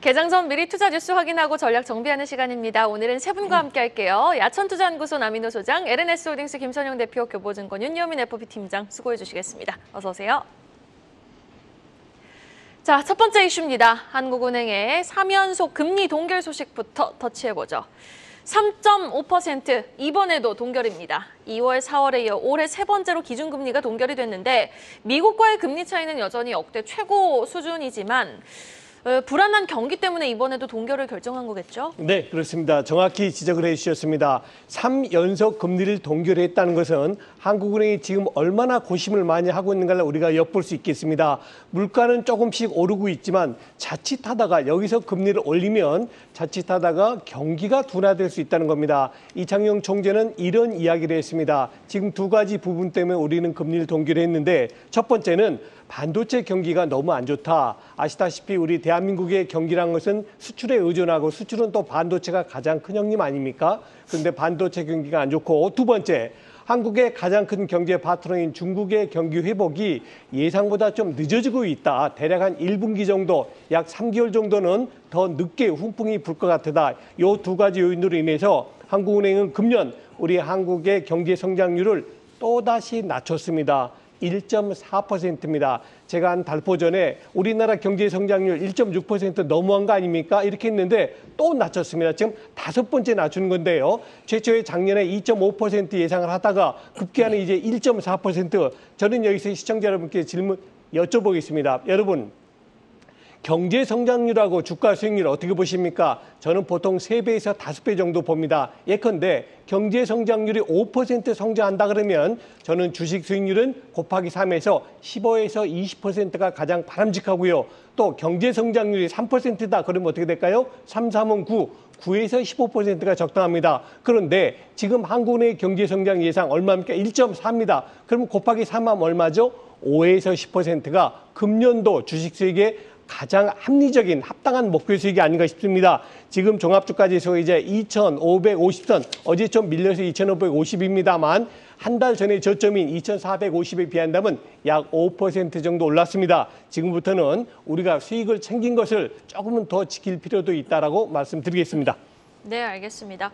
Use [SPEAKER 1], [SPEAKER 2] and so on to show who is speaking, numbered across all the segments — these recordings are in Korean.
[SPEAKER 1] 개장 전 미리 투자 뉴스 확인하고 전략 정비하는 시간입니다. 오늘은 세 분과 함께 할게요. 야천투자연구소 남인호 소장, LNS홀딩스 김선영 대표, 교보증권 윤여민 FP팀장 수고해 주시겠습니다. 어서 오세요. 자, 첫 번째 이슈입니다. 한국은행의 3연속 금리 동결 소식부터 터치해보죠. 3.5% 이번에도 동결입니다. 2월, 4월에 이어 올해 세 번째로 기준금리가 동결이 됐는데 미국과의 금리 차이는 여전히 역대 최고 수준이지만 불안한 경기 때문에 이번에도 동결을 결정한 거겠죠?
[SPEAKER 2] 네, 그렇습니다. 정확히 지적을 해주셨습니다. 3연속 금리를 동결했다는 것은 한국은행이 지금 얼마나 고심을 많이 하고 있는가를 우리가 엿볼 수 있겠습니다. 물가는 조금씩 오르고 있지만 자칫하다가 여기서 금리를 올리면 자칫하다가 경기가 둔화될 수 있다는 겁니다. 이창용 총재는 이런 이야기를 했습니다. 지금 두 가지 부분 때문에 우리는 금리를 동결했는데 첫 번째는 반도체 경기가 너무 안 좋다. 아시다시피 우리 대한민국의 경기란 것은 수출에 의존하고 수출은 또 반도체가 가장 큰 형님 아닙니까? 그런데 반도체 경기가 안 좋고 두 번째, 한국의 가장 큰 경제 파트너인 중국의 경기 회복이 예상보다 좀 늦어지고 있다. 대략 한 1분기 정도, 약 3개월 정도는 더 늦게 훈풍이 불 것 같다. 이 두 가지 요인으로 인해서 한국은행은 금년 우리 한국의 경제 성장률을 또다시 낮췄습니다. 1.4%입니다. 제가 한 달포 전에 우리나라 경제 성장률 1.6% 넘어간 거 아닙니까? 이렇게 했는데 또 낮췄습니다. 지금 5번째 낮추는 건데요. 최초에 작년에 2.5% 예상을 하다가 급기야는 이제 1.4%. 저는 여기서 시청자 여러분께 질문 여쭤보겠습니다. 여러분, 경제 성장률하고 주가 수익률 어떻게 보십니까? 저는 보통 3배에서 5배 정도 봅니다. 예컨대 경제 성장률이 5% 성장한다 그러면 저는 주식 수익률은 곱하기 3에서 15에서 20%가 가장 바람직하고요. 또 경제 성장률이 3%다 그러면 어떻게 될까요? 3, 3은 9. 9에서 15%가 적당합니다. 그런데 지금 한국의 경제 성장 예상 얼마입니까? 1.4입니다. 그럼 곱하기 3하면 얼마죠? 5에서 10%가 금년도 주식 수익의 가장 합리적인 합당한 목표 수익이 아닌가 싶습니다. 지금 종합주가지수 이제 2,550선, 어제 좀 밀려서 2,550입니다만 한 달 전에 저점인 2,450에 비한다면 약 5% 정도 올랐습니다. 지금부터는 우리가 수익을 챙긴 것을 조금은 더 지킬 필요도 있다라고 말씀드리겠습니다.
[SPEAKER 1] 네, 알겠습니다.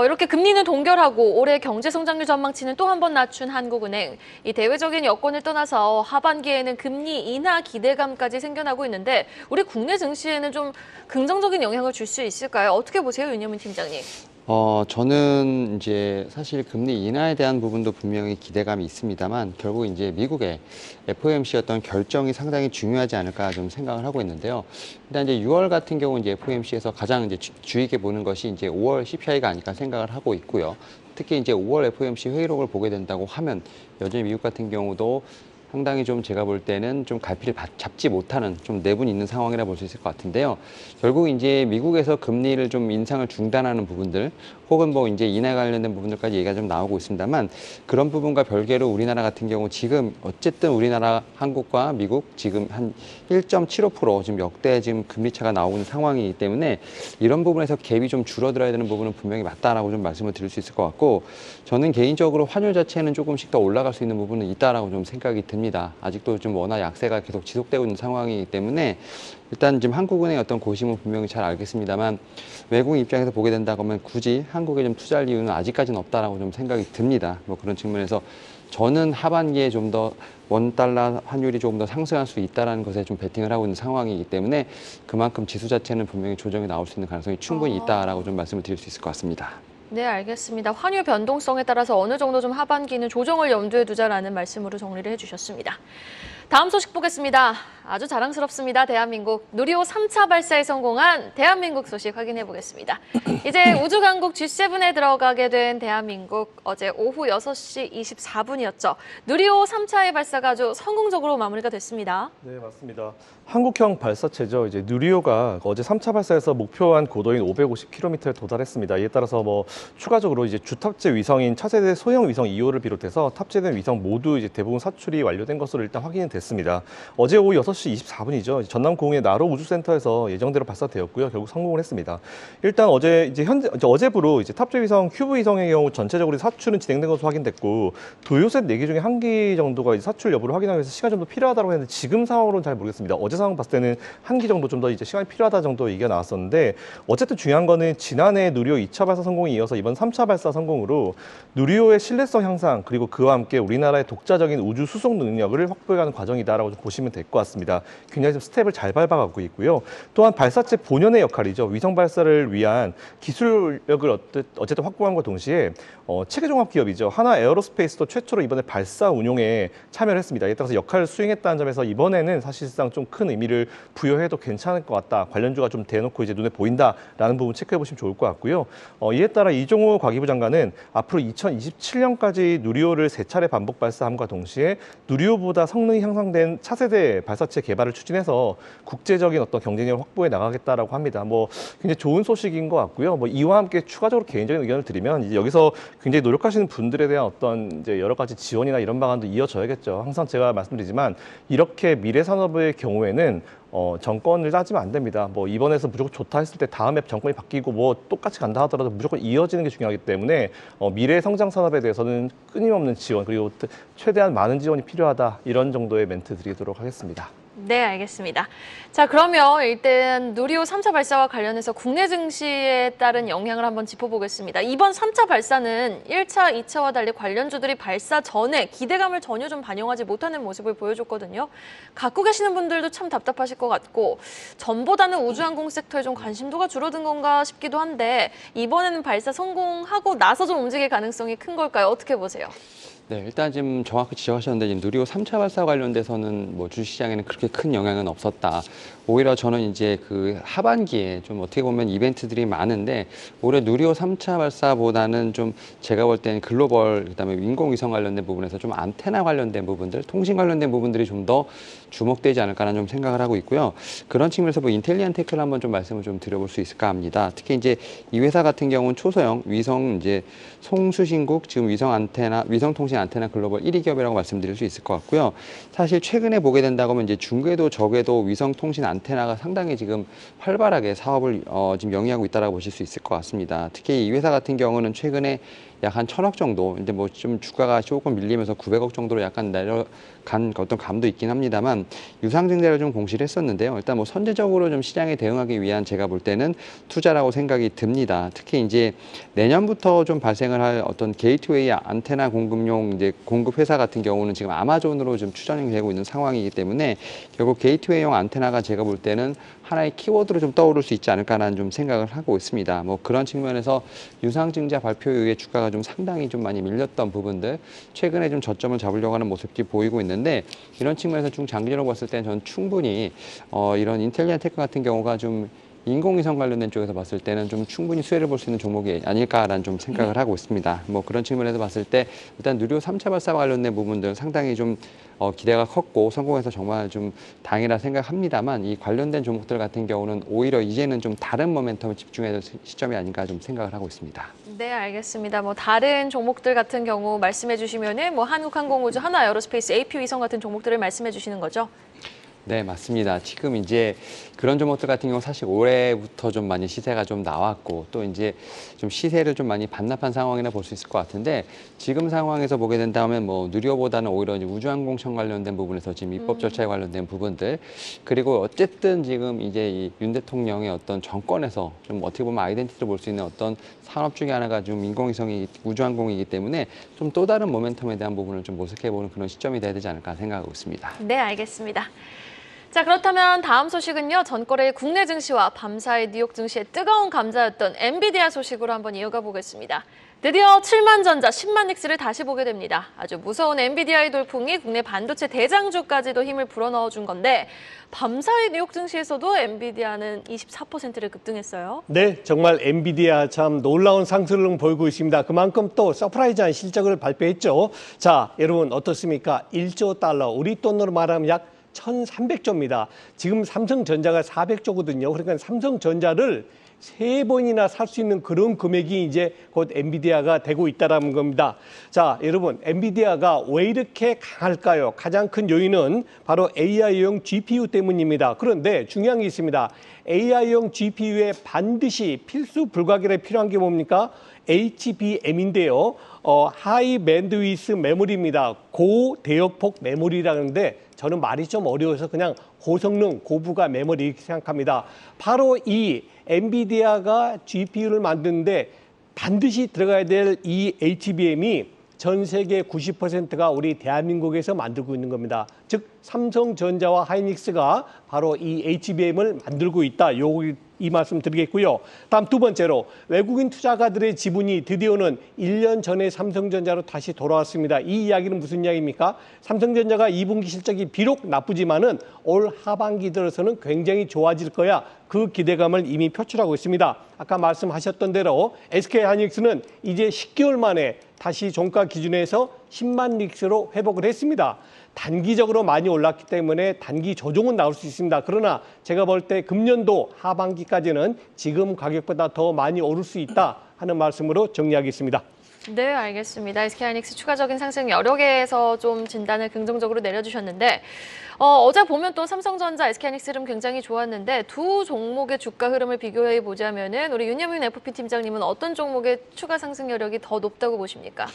[SPEAKER 1] 이렇게 금리는 동결하고 올해 경제 성장률 전망치는 또 한 번 낮춘 한국은행. 이 대외적인 여건을 떠나서 하반기에는 금리 인하 기대감까지 생겨나고 있는데 우리 국내 증시에는 좀 긍정적인 영향을 줄 수 있을까요? 어떻게 보세요, 윤여민 팀장님?
[SPEAKER 3] 저는 이제 사실 금리 인하에 대한 부분도 분명히 기대감이 있습니다만 결국 이제 미국의 FOMC 어떤 결정이 상당히 중요하지 않을까 좀 생각을 하고 있는데요. 일단 이제 6월 같은 경우 이제 FOMC에서 가장 이제 주의 깊게 보는 것이 이제 5월 CPI가 아닐까 생각을 하고 있고요. 특히 이제 5월 FOMC 회의록을 보게 된다고 하면 여전히 미국 같은 경우도 상당히 좀 제가 볼 때는 좀 갈피를 잡지 못하는 좀 내분이 있는 상황이라 볼 수 있을 것 같은데요. 결국 이제 미국에서 금리를 좀 인상을 중단하는 부분들 혹은 뭐 이제 인하 관련된 부분들까지 얘기가 좀 나오고 있습니다만 그런 부분과 별개로 우리나라 같은 경우 지금 어쨌든 우리나라 한국과 미국 지금 한 1.75% 지금 역대 지금 금리 차가 나오고 있는 상황이기 때문에 이런 부분에서 갭이 좀 줄어들어야 되는 부분은 분명히 맞다라고 좀 말씀을 드릴 수 있을 것 같고 저는 개인적으로 환율 자체는 조금씩 더 올라갈 수 있는 부분은 있다라고 좀 생각이 듭니다. 아직도 좀 워낙 약세가 계속 지속되고 있는 상황이기 때문에 일단 지금 한국은행의 어떤 고심은 분명히 잘 알겠습니다만 외국인 입장에서 보게 된다고 하면 굳이 한국에 좀 투자할 이유는 아직까지는 없다라고 좀 생각이 듭니다. 뭐 그런 측면에서 저는 하반기에 좀 더 원달러 환율이 조금 더 상승할 수 있다는 것에 좀 베팅을 하고 있는 상황이기 때문에 그만큼 지수 자체는 분명히 조정이 나올 수 있는 가능성이 충분히 있다라고 좀 말씀을 드릴 수 있을 것 같습니다.
[SPEAKER 1] 네, 알겠습니다. 환율 변동성에 따라서 어느 정도 좀 하반기는 조정을 염두에 두자라는 말씀으로 정리를 해주셨습니다. 다음 소식 보겠습니다. 아주 자랑스럽습니다. 대한민국 누리호 3차 발사에 성공한 대한민국 소식 확인해 보겠습니다. 이제 우주강국 G7에 들어가게 된 대한민국 어제 오후 6시 24분이었죠. 누리호 3차의 발사가 아주 성공적으로 마무리가 됐습니다.
[SPEAKER 4] 네, 맞습니다. 한국형 발사체죠. 이제 누리호가 어제 3차 발사에서 목표한 고도인 550km에 도달했습니다. 이에 따라서 뭐 추가적으로 이제 주탑재 위성인 차세대 소형 위성 2호를 비롯해서 탑재된 위성 모두 이제 대부분 사출이 완료된 것으로 일단 확인이 됐습니다. 어제 오후 6시 6시 24분이죠. 전남공의 나로 우주센터에서 예정대로 발사되었고요. 결국 성공을 했습니다. 일단 어제부로 이제 탑재 위성 큐브 위성의 경우 전체적으로 사출은 진행된 것으로 확인됐고 도요셋 4개 중에 1기 정도가 이제 사출 여부를 확인하기 위해서 시간이 좀 더 필요하다고 했는데 지금 상황으로는 잘 모르겠습니다. 어제 상황 봤을 때는 1기 정도 좀 더 이제 시간이 필요하다 정도 얘기가 나왔었는데 어쨌든 중요한 거는 지난해 누리호 2차 발사 성공에 이어서 이번 3차 발사 성공으로 누리호의 신뢰성 향상 그리고 그와 함께 우리나라의 독자적인 우주 수송 능력을 확보해가는 과정이다라고 좀 보시면 될 것 같습니다. 굉장히 좀 스텝을 잘 밟아가고 있고요. 또한 발사체 본연의 역할이죠. 위성 발사를 위한 기술력을 어쨌든 확보함과 동시에 체계종합 기업이죠. 하나 에어로스페이스도 최초로 이번에 발사 운용에 참여를 했습니다. 이에 따라서 역할을 수행했다는 점에서 이번에는 사실상 좀 큰 의미를 부여해도 괜찮을 것 같다. 관련주가 좀 대놓고 이제 눈에 보인다라는 부분 체크해 보시면 좋을 것 같고요. 이에 따라 이종호 과기부 장관은 앞으로 2027년까지 누리호를 3차례 반복 발사함과 동시에 누리호보다 성능이 향상된 차세대 발사체 개발을 추진해서 국제적인 어떤 경쟁력을 확보해 나가겠다라고 합니다. 굉장히 좋은 소식인 것 같고요. 이와 함께 추가적으로 개인적인 의견을 드리면 이제 여기서 굉장히 노력하시는 분들에 대한 어떤 이제 여러 가지 지원이나 이런 방안도 이어져야겠죠. 항상 제가 말씀드리지만 이렇게 미래 산업의 경우에는 정권을 따지면 안 됩니다. 이번에서 무조건 좋다 했을 때 다음에 정권이 바뀌고 똑같이 간다 하더라도 무조건 이어지는 게 중요하기 때문에 미래 성장 산업에 대해서는 끊임없는 지원 그리고 최대한 많은 지원이 필요하다 이런 정도의 멘트 드리도록 하겠습니다.
[SPEAKER 1] 네, 알겠습니다. 자, 그러면 일단 누리호 3차 발사와 관련해서 국내 증시에 따른 영향을 한번 짚어보겠습니다. 이번 3차 발사는 1차, 2차와 달리 관련주들이 발사 전에 기대감을 전혀 좀 반영하지 못하는 모습을 보여줬거든요. 갖고 계시는 분들도 참 답답하실 것 같고 전보다는 우주항공 섹터에 좀 관심도가 줄어든 건가 싶기도 한데 이번에는 발사 성공하고 나서 좀 움직일 가능성이 큰 걸까요? 어떻게 보세요?
[SPEAKER 3] 네, 일단 지금 정확히 지적하셨는데 지금 누리호 3차 발사 관련돼서는 주식시장에는 그렇게 큰 영향은 없었다. 오히려 저는 이제 그 하반기에 좀 어떻게 보면 이벤트들이 많은데 오히려 누리호 3차 발사보다는 좀 제가 볼 때는 글로벌 그다음에 인공위성 관련된 부분에서 좀 안테나 관련된 부분들, 통신 관련된 부분들이 좀 더 주목되지 않을까라는 좀 생각을 하고 있고요. 그런 측면에서 인텔리안 테크를 한번 좀 말씀을 좀 드려볼 수 있을까 합니다. 특히 이제 이 회사 같은 경우는 초소형 위성 이제 송수신국 지금 위성 통신 안테나 글로벌 1위 기업이라고 말씀드릴 수 있을 것 같고요. 사실 최근에 보게 된다고 하면 이제 중궤도 저궤도 위성 통신 안테나가 상당히 지금 활발하게 사업을 지금 영위하고 있다라고 보실 수 있을 것 같습니다. 특히 이 회사 같은 경우는 최근에 약 한 1,000억 정도, 근데 좀 주가가 조금 밀리면서 900억 정도로 약간 내려간 어떤 감도 있긴 합니다만 유상증자를 좀 공시를 했었는데요. 일단 선제적으로 좀 시장에 대응하기 위한 제가 볼 때는 투자라고 생각이 듭니다. 특히 이제 내년부터 좀 발생을 할 어떤 게이트웨이 안테나 공급용 이제 공급 회사 같은 경우는 지금 아마존으로 좀 추정이 되고 있는 상황이기 때문에 결국 게이트웨이용 안테나가 제가 볼 때는 하나의 키워드로 좀 떠오를 수 있지 않을까라는 좀 생각을 하고 있습니다. 그런 측면에서 유상증자 발표 이후에 주가가 좀 상당히 좀 많이 밀렸던 부분들 최근에 좀 저점을 잡으려고 하는 모습이 보이고 있는데 이런 측면에서 중장기적으로 봤을 때는 저는 충분히 이런 인텔리안 테크 같은 경우가 좀 인공위성 관련된 쪽에서 봤을 때는 좀 충분히 수혜를 볼 수 있는 종목이 아닐까라는 좀 생각을 하고 있습니다. 그런 측면에서 봤을 때 일단 누리호 3차 발사와 관련된 부분들은 상당히 좀 기대가 컸고 성공해서 정말 좀 다행이라 생각합니다만 이 관련된 종목들 같은 경우는 오히려 이제는 좀 다른 모멘텀을 집중해야 될 시점이 아닌가 좀 생각을 하고 있습니다.
[SPEAKER 1] 네, 알겠습니다. 다른 종목들 같은 경우 말씀해 주시면은 한국항공우주, 하나에어로스페이스, AP위성 같은 종목들을 말씀해 주시는 거죠?
[SPEAKER 3] 네, 맞습니다. 지금 이제 그런 종목들 같은 경우 사실 올해부터 좀 많이 시세가 좀 나왔고 또 이제 좀 시세를 좀 많이 반납한 상황이라 볼 수 있을 것 같은데 지금 상황에서 보게 된다면 누리호보다는 오히려 이제 우주항공청 관련된 부분에서 지금 입법 절차에 관련된 부분들 그리고 어쨌든 지금 이제 이 윤 대통령의 어떤 정권에서 좀 어떻게 보면 아이덴티티를 볼 수 있는 어떤 산업 중에 하나가 좀 인공위성이 우주항공이기 때문에 좀 또 다른 모멘텀에 대한 부분을 좀 모색해보는 그런 시점이 돼야 되지 않을까 생각하고 있습니다.
[SPEAKER 1] 네, 알겠습니다. 자, 그렇다면 다음 소식은요. 전거래일 국내 증시와 밤사이 뉴욕 증시의 뜨거운 감자였던 엔비디아 소식으로 한번 이어가 보겠습니다. 드디어 7만 전자, 10만 닉스를 다시 보게 됩니다. 아주 무서운 엔비디아의 돌풍이 국내 반도체 대장주까지도 힘을 불어넣어준 건데 밤사이 뉴욕 증시에서도 엔비디아는 24%를 급등했어요.
[SPEAKER 2] 네, 정말 엔비디아 참 놀라운 상승을 보이고 있습니다. 그만큼 또 서프라이즈한 실적을 발표했죠. 자, 여러분 어떻습니까? 1조 달러, 우리 돈으로 말하면 약 1,300조입니다. 지금 삼성전자가 400조거든요. 그러니까 삼성전자를 3번이나 살 수 있는 그런 금액이 이제 곧 엔비디아가 되고 있다는 겁니다. 자, 여러분, 엔비디아가 왜 이렇게 강할까요? 가장 큰 요인은 바로 AI용 GPU 때문입니다. 그런데 중요한 게 있습니다. AI용 GPU에 반드시 필수 불가결에 필요한 게 뭡니까? HBM인데요. 하이 밴드위스 메모리입니다. 고대역폭 메모리라는데 저는 말이 좀 어려워서 그냥 고성능, 고부가 메모리 이렇게 생각합니다. 바로 이 엔비디아가 GPU를 만드는데 반드시 들어가야 될 이 HBM이 전 세계 90%가 우리 대한민국에서 만들고 있는 겁니다. 즉 삼성전자와 하이닉스가 바로 이 HBM을 만들고 있다. 이 말씀 드리겠고요. 다음 두 번째로 외국인 투자가들의 지분이 드디어는 1년 전에 삼성전자로 다시 돌아왔습니다. 이 이야기는 무슨 이야기입니까? 삼성전자가 2분기 실적이 비록 나쁘지만은 올 하반기 들어서는 굉장히 좋아질 거야. 그 기대감을 이미 표출하고 있습니다. 아까 말씀하셨던 대로 SK하이닉스는 이제 10개월 만에 다시 종가 기준에서 10만 릭스로 회복을 했습니다. 단기적으로 많이 올랐기 때문에 단기 조정은 나올 수 있습니다. 그러나 제가 볼 때 금년도 하반기까지는 지금 가격보다 더 많이 오를 수 있다 하는 말씀으로 정리하겠습니다.
[SPEAKER 1] 네, 알겠습니다. SK하이닉스 추가적인 상승 여러 개에서 좀 진단을 긍정적으로 내려주셨는데 어제 보면 또 삼성전자, SK하이닉스 흐름 굉장히 좋았는데 두 종목의 주가 흐름을 비교해 보자면은 우리 윤여민 FP 팀장님은 어떤 종목의 추가 상승 여력이 더 높다고 보십니까?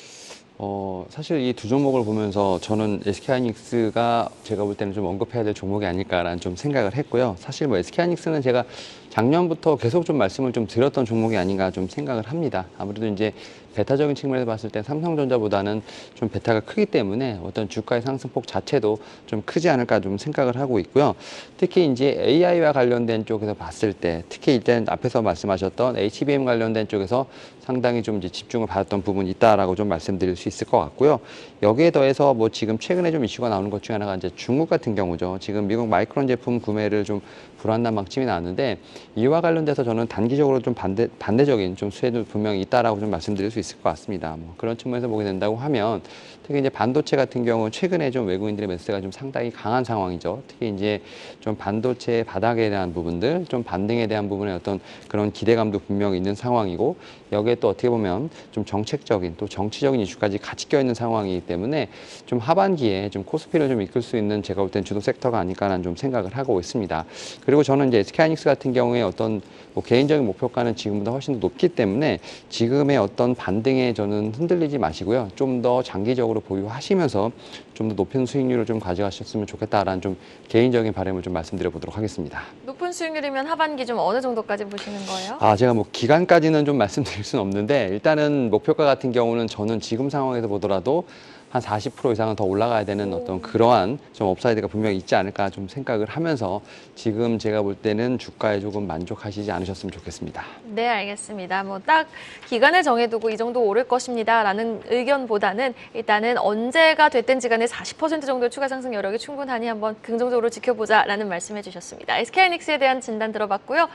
[SPEAKER 3] 사실 이 두 종목을 보면서 저는 SK하이닉스가 제가 볼 때는 좀 언급해야 될 종목이 아닐까라는 좀 생각을 했고요. 사실 뭐 SK하이닉스는 제가 작년부터 계속 좀 말씀을 좀 드렸던 종목이 아닌가 좀 생각을 합니다. 아무래도 이제 베타적인 측면에서 봤을 때 삼성전자보다는 좀 베타가 크기 때문에 어떤 주가의 상승폭 자체도 좀 크지 않을까 좀 생각을 하고 있고요. 특히 이제 AI와 관련된 쪽에서 봤을 때, 특히 일단 앞에서 말씀하셨던 HBM 관련된 쪽에서 상당히 좀 이제 집중을 받았던 부분이 있다라고 좀 말씀드릴 수 있을 것 같고요. 여기에 더해서 뭐 지금 최근에 좀 이슈가 나오는 것 중에 하나가 이제 중국 같은 경우죠. 지금 미국 마이크론 제품 구매를 좀 불안한 방침이 나왔는데 이와 관련돼서 저는 단기적으로 좀 반대적인 좀 수혜도 분명히 있다라고 좀 말씀드릴 수 있을 것 같습니다. 뭐 그런 측면에서 보게 된다고 하면 특히 이제 반도체 같은 경우는 최근에 좀 외국인들의 매수세가 좀 상당히 강한 상황이죠. 특히 이제 좀 반도체 바닥에 대한 부분들, 좀 반등에 대한 부분에 어떤 그런 기대감도 분명히 있는 상황이고 여기에 또 어떻게 보면 좀 정책적인 또 정치적인 이슈까지 같이 껴있는 상황이기 때문에 좀 하반기에 좀 코스피를 좀 이끌 수 있는 제가 볼 땐 주도 섹터가 아닐까라는 좀 생각을 하고 있습니다. 그리고 저는 이제 SK하이닉스 같은 경우에 어떤 뭐 개인적인 목표가는 지금보다 훨씬 더 높기 때문에 지금의 어떤 반등에 저는 흔들리지 마시고요. 좀 더 장기적으로 보유하시면서 좀 더 높은 수익률을 좀 가져가셨으면 좋겠다라는 좀 개인적인 바람을 좀 말씀드려 보도록 하겠습니다.
[SPEAKER 1] 높은 수익률이면 하반기 좀 어느 정도까지 보시는 거예요?
[SPEAKER 3] 제가 뭐 기간까지는 좀 말씀드릴 수는 없는데 일단은 목표가 같은 경우는 저는 지금 상황에서 보더라도 한 40% 이상은 더 올라가야 되는 어떤 그러한 좀 업사이드가 분명히 있지 않을까 좀 생각을 하면서 지금 제가 볼 때는 주가에 조금 만족하시지 않으셨으면 좋겠습니다.
[SPEAKER 1] 네, 알겠습니다. 뭐 딱 기간을 정해두고 이 정도 오를 것입니다라는 의견보다는 일단은 언제가 됐든지 간에 40% 정도의 추가 상승 여력이 충분하니 한번 긍정적으로 지켜보자라는 말씀해 주셨습니다. SK하이닉스에 대한 진단 들어봤고요.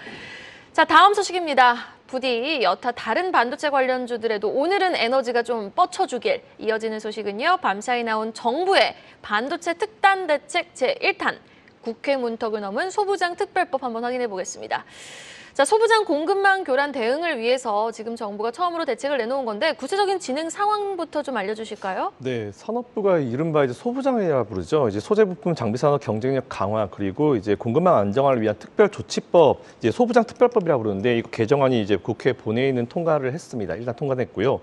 [SPEAKER 1] 자, 다음 소식입니다. 부디 여타 다른 반도체 관련주들에도 오늘은 에너지가 좀 뻗쳐주길 이어지는 소식은요. 밤사이 나온 정부의 반도체 특단 대책 제1탄 국회 문턱을 넘은 소부장 특별법 한번 확인해 보겠습니다. 자, 소부장 공급망 교란 대응을 위해서 지금 정부가 처음으로 대책을 내놓은 건데 구체적인 진행 상황부터 좀 알려주실까요?
[SPEAKER 4] 네, 산업부가 이른바 이제 소부장이라 부르죠. 이제 소재부품 장비 산업 경쟁력 강화 그리고 이제 공급망 안정화를 위한 특별 조치법, 이제 소부장 특별법이라고 부르는데 이거 개정안이 이제 국회 본회의는 통과를 했습니다. 일단 통과됐고요.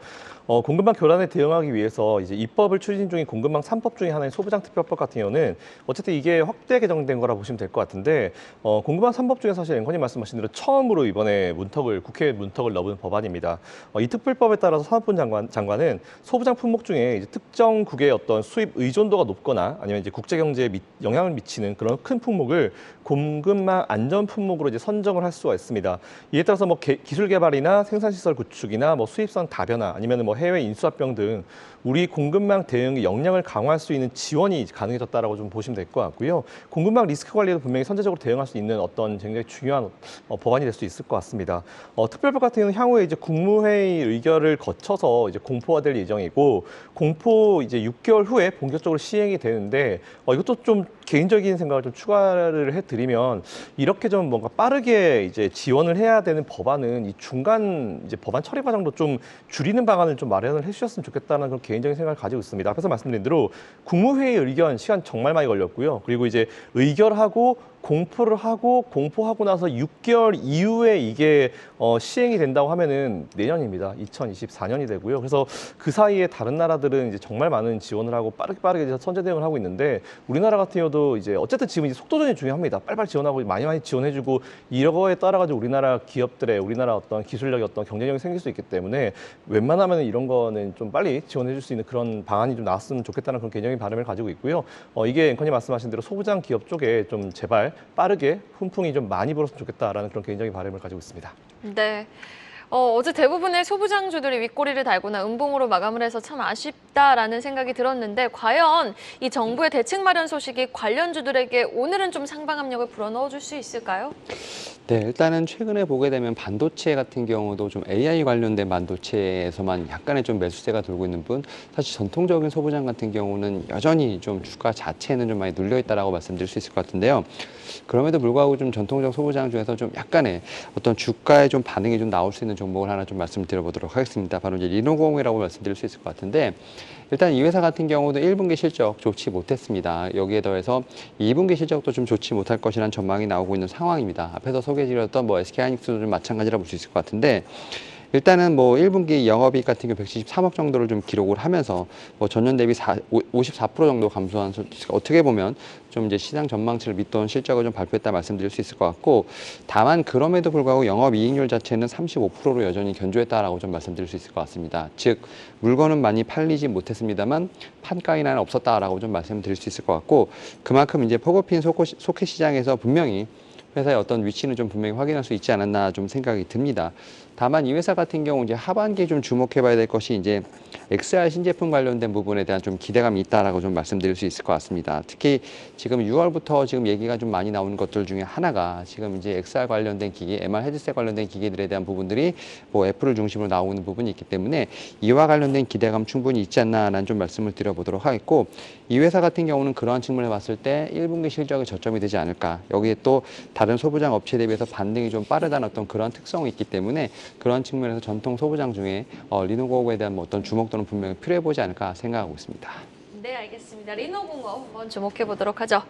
[SPEAKER 4] 공급망 교란에 대응하기 위해서 이제 입법을 추진 중인 공급망 3법 중에 하나인 소부장 특별법 같은 경우는 어쨌든 이게 확대 개정된 거라 보시면 될 것 같은데 공급망 3법 중에 사실 앵커님 말씀하신 대로 처음으로 이번에 국회 문턱을 넘은 법안입니다. 이 특별법에 따라서 산업부 장관은 소부장 품목 중에 이제 특정 국의 어떤 수입 의존도가 높거나 아니면 이제 국제 경제에 영향을 미치는 그런 큰 품목을 공급망 안전 품목으로 이제 선정을 할 수가 있습니다. 이에 따라서 뭐 기술 개발이나 생산시설 구축이나 뭐 수입선 다변화 아니면 뭐 해외 인수합병 등 우리 공급망 대응의 역량을 강화할 수 있는 지원이 가능해졌다라고 좀 보시면 될 것 같고요. 공급망 리스크 관리에도 분명히 선제적으로 대응할 수 있는 어떤 굉장히 중요한 법안이 될 수 있을 것 같습니다. 특별법 같은 경우는 향후에 이제 국무회의 의결을 거쳐서 이제 공포화될 예정이고 공포 이제 6개월 후에 본격적으로 시행이 되는데 이것도 좀 개인적인 생각을 좀 추가를 해드리면 이렇게 좀 뭔가 빠르게 이제 지원을 해야 되는 법안은 이 중간 이제 법안 처리 과정도 좀 줄이는 방안을 좀 마련을 해주셨으면 좋겠다는 그런 개인적인 생각을 가지고 있습니다. 앞에서 말씀드린 대로 국무회의 의견 시간 정말 많이 걸렸고요. 그리고 이제 의결하고 공포를 하고 공포하고 나서 6개월 이후에 이게 시행이 된다고 하면은 내년입니다. 2024년이 되고요. 그래서 그 사이에 다른 나라들은 이제 정말 많은 지원을 하고 빠르게 이제 선제 대응을 하고 있는데 우리나라 같은 경우도 이제 어쨌든 지금 이제 속도전이 중요합니다. 빨리빨리 지원하고 많이 지원해주고 이거에 따라 가지고 우리나라 기업들의 우리나라 어떤 기술력이 어떤 경쟁력이 생길 수 있기 때문에 웬만하면 이런 거는 좀 빨리 지원해줄 수 있는 그런 방안이 좀 나왔으면 좋겠다는 그런 개념의 바람을 가지고 있고요. 이게 앵커님 말씀하신 대로 소부장 기업 쪽에 좀 제발 빠르게 훈풍이 좀 많이 불었으면 좋겠다라는 그런 개인적인 바람을 가지고 있습니다.
[SPEAKER 1] 네. 어제 대부분의 소부장주들이 윗꼬리를 달거나 음봉으로 마감을 해서 참 아쉽다라는 생각이 들었는데 과연 이 정부의 대책 마련 소식이 관련주들에게 오늘은 좀 상방 압력을 불어넣어 줄 수 있을까요?
[SPEAKER 3] 네, 일단은 최근에 보게 되면 반도체 같은 경우도 좀 AI 관련된 반도체에서만 약간의 좀 매수세가 돌고 있는 분, 사실 전통적인 소부장 같은 경우는 여전히 좀 주가 자체는 좀 많이 눌려 있다라고 말씀드릴 수 있을 것 같은데요. 그럼에도 불구하고 좀 전통적 소부장 중에서 좀 약간의 어떤 주가의 좀 반응이 좀 나올 수 있는 종목을 하나 좀 말씀드려보도록 하겠습니다. 바로 이제 리노공이라고 말씀드릴 수 있을 것 같은데, 일단 이 회사 같은 경우도 1분기 실적 좋지 못했습니다. 여기에 더해서 2분기 실적도 좀 좋지 못할 것이라는 전망이 나오고 있는 상황입니다. 앞에서 소개해드렸던 SK하이닉스도 좀 마찬가지라 볼 수 있을 것 같은데, 일단은 1분기 영업이익 같은 경우 173억 정도를 좀 기록을 하면서 전년 대비 54% 정도 감소한, 어떻게 보면 좀 이제 시장 전망치를 믿던 실적을 좀 발표했다 말씀드릴 수 있을 것 같고, 다만 그럼에도 불구하고 영업이익률 자체는 35%로 여전히 견조했다라고 좀 말씀드릴 수 있을 것 같습니다. 즉 물건은 많이 팔리지 못했습니다만 판가 인하는 없었다라고 좀 말씀드릴 수 있을 것 같고, 그만큼 이제 포고핀 소켓 시장에서 분명히 회사의 어떤 위치는 좀 분명히 확인할 수 있지 않았나 좀 생각이 듭니다. 다만 이 회사 같은 경우 이제 하반기에 좀 주목해봐야 될 것이 이제 XR 신제품 관련된 부분에 대한 좀 기대감이 있다라고 좀 말씀드릴 수 있을 것 같습니다. 특히 지금 6월부터 지금 얘기가 좀 많이 나오는 것들 중에 하나가 지금 이제 XR 관련된 기기, MR 헤드셋 관련된 기기들에 대한 부분들이 애플을 중심으로 나오는 부분이 있기 때문에 이와 관련된 기대감 충분히 있지 않나라는 좀 말씀을 드려보도록 하겠고, 이 회사 같은 경우는 그러한 측면을 봤을 때 1분기 실적이 저점이 되지 않을까. 여기에 또 다른 소부장 업체 대비해서 반등이 좀 빠르다는 어떤 그런 특성이 있기 때문에 그런 측면에서 전통 소부장 중에 리노공업에 대한 어떤 주목도는 분명히 필요해 보지 않을까 생각하고 있습니다.
[SPEAKER 1] 네, 알겠습니다. 리노공업 한번 주목해 보도록 하죠.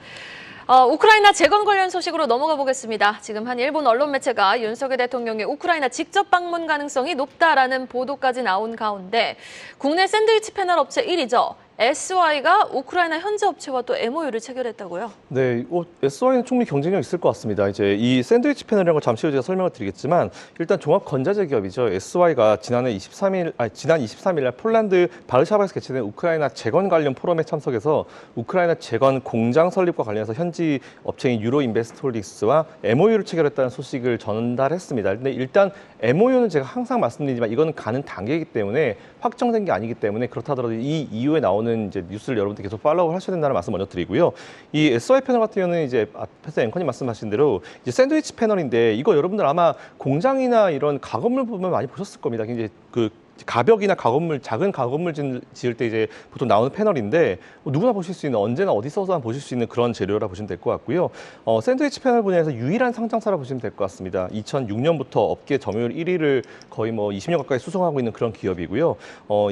[SPEAKER 1] 우크라이나 재건 관련 소식으로 넘어가 보겠습니다. 지금 한 일본 언론 매체가 윤석열 대통령의 우크라이나 직접 방문 가능성이 높다라는 보도까지 나온 가운데 국내 샌드위치 패널 업체 1위죠. SY가 우크라이나 현지 업체와 또 MOU를 체결했다고요?
[SPEAKER 4] 네, SY는 충분히 경쟁력 있을 것 같습니다. 이제 이 샌드위치 패널이라는 걸 잠시 후에 제가 설명을 드리겠지만, 일단 종합 건자재 기업이죠. SY가 지난 23일 날 폴란드 바르샤바에서 개최된 우크라이나 재건 관련 포럼에 참석해서 우크라이나 재건 공장 설립과 관련해서 현지 업체인 유로 인베스트 홀딩스와 MOU를 체결했다는 소식을 전달했습니다. 근데 일단 MOU는 제가 항상 말씀드리지만 이거는 가는 단계이기 때문에 확정된 게 아니기 때문에 그렇다 하더라도 이 이후에 나오는 이제 뉴스를 여러분들 계속 팔로우 하셔야 된다는 말씀 먼저 드리고요. 이 SY 패널 같은 경우는 이제 앞에서 앵커님 말씀하신 대로 이제 샌드위치 패널인데, 이거 여러분들 아마 공장이나 이런 가건물 보면 많이 보셨을 겁니다. 이제 가벽이나 가건물, 작은 가건물 지을 때 이제 보통 나오는 패널인데 누구나 보실 수 있는, 언제나 어디서나 보실 수 있는 그런 재료라 보시면 될 것 같고요. 샌드위치 패널 분야에서 유일한 상장사라 보시면 될 것 같습니다. 2006년부터 업계 점유율 1위를 거의 20년 가까이 수성하고 있는 그런 기업이고요.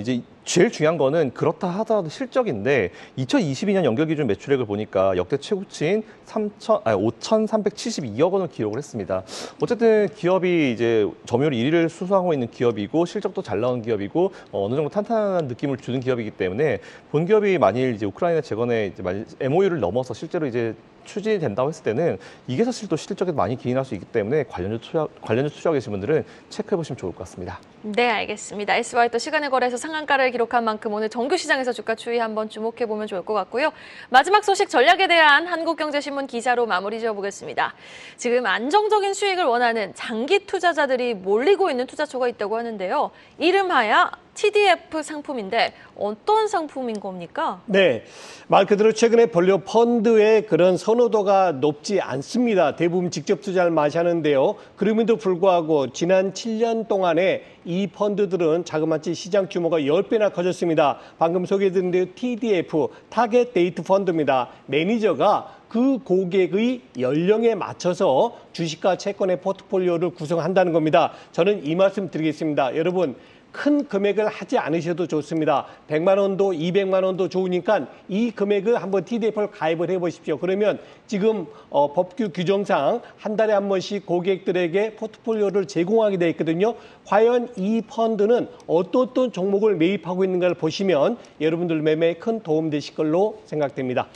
[SPEAKER 4] 이제 제일 중요한 거는 그렇다 하더라도 실적인데 2022년 연결 기준 매출액을 보니까 역대 최고치인 5,372억 원을 기록을 했습니다. 어쨌든 기업이 이제 점유율 1위를 수성하고 있는 기업이고 실적도 잘 나온 기업이고 어느 정도 탄탄한 느낌을 주는 기업이기 때문에 본 기업이 만일 이제 우크라이나 재건에 이제 만일 MOU를 넘어서 실제로 이제 추진된다고 했을 때는 이게 사실 또 실적에 많이 기인할 수 있기 때문에 관련주 투자하고 계신 분들은 체크해 보시면 좋을 것 같습니다.
[SPEAKER 1] 네, 알겠습니다. SY 또 시간의 거래에서 상한가를 기록한 만큼 오늘 정규 시장에서 주가 추이 한번 주목해 보면 좋을 것 같고요. 마지막 소식 전략에 대한 한국경제신문 기사로 마무리 지어보겠습니다. 지금 안정적인 수익을 원하는 장기 투자자들이 몰리고 있는 투자처가 있다고 하는데요. 이름하여 TDF 상품인데 어떤 상품인 겁니까?
[SPEAKER 2] 네, 말 그대로 최근에 본료 펀드의 그런 선호도가 높지 않습니다. 대부분 직접 투자를 많이 하는데요. 그럼에도 불구하고 지난 7년 동안에 이 펀드들은 자그마치 시장 규모가 10배나 커졌습니다. 방금 소개해드린 대로 TDF, 타겟 데이트 펀드입니다. 매니저가 그 고객의 연령에 맞춰서 주식과 채권의 포트폴리오를 구성한다는 겁니다. 저는 이 말씀 드리겠습니다. 여러분, 큰 금액을 하지 않으셔도 좋습니다. 100만 원도 200만 원도 좋으니까 이 금액을 한번 TDF를 가입을 해보십시오. 그러면 지금 법규 규정상 한 달에 한 번씩 고객들에게 포트폴리오를 제공하게 되어 있거든요. 과연 이 펀드는 어떤 종목을 매입하고 있는가를 보시면 여러분들 매매에 큰 도움 되실 걸로 생각됩니다.